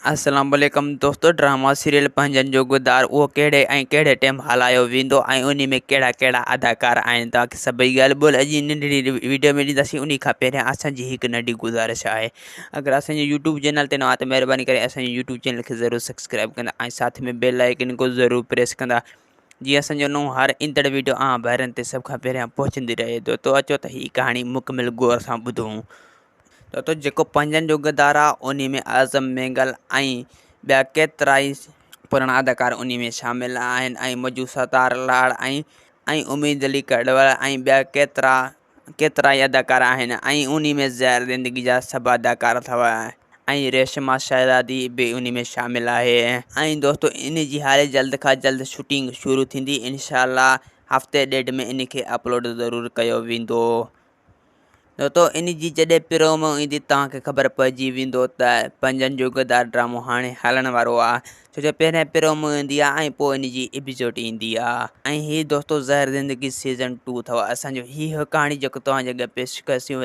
अस्सलाम वालेकुम दोस्तों। ड्रामा सीरियल पंजन जो गुदार वो कहिड़े टाइम हलायो वेंदो ऐं उन में कहिड़ा कहिड़ा अदाकार आहिनि तव्हांखे सभई ॻाल्हि ॿोल अॼु नंढड़ी वीडियो में ॾींदासीं। उन खां पहिरियां असांजी हिकु नंढी गुज़ारिश आहे, अगरि असांजे यूट्यूब चैनल ते न आहे त महिरबानी करे असांजे यूट्यूब चैनल खे ज़रूरु सब्सक्राइब कंदा ऐं साथ में बेल आइकन को ज़रूरु प्रेस कंदा जीअं असांजो नओं हर ईंदड़ वीडियो ॿाहिरनि ते सभ खां पहिरियां पहुचंदी रहे। तो अचो त हीअ कहाणी मुकमिल गौर सां ॿुधूं। तो जेको पंजनि जो गद्दार आहे उन में आज़म मेंगल ऐं ॿिया केतिरा ई पुराणा अदाकार उन में शामिल आहिनि ऐं मजू सतार लाड़ ऐं उम्मीद अली कड़वल ऐं ॿिया केतिरा ई अदाकार आहिनि ऐं उन में ज़हर ज़िंदगी जा सभु अदाकार अथव ऐं रेशमा शहज़ादी भी उन में शामिल आहे। ऐं दोस्तों इन जी हाणे जल्द खां जल्द शूटिंग शुरू थींदी, इंशाअल्लाह हफ़्ते ॾेढ में इन खे अपलोड ज़रूरु कयो वेंदो। तो इन जी जॾहिं प्रोमो ईंदी तव्हांखे ख़बर पइजी वेंदो त पंजनि जो गद्दार ड्रामो हाणे हलण वारो आहे, छो जो पहिरियों प्रोमो ईंदी आहे ऐं पोइ इन जी एपिसोड ईंदी आहे। ऐं हीअ दोस्तों ज़हर ज़िंदगी सीज़न 2 अथव। असांजो हीअ कहाणी जेको तव्हांजे अॻियां पेश कयोसीं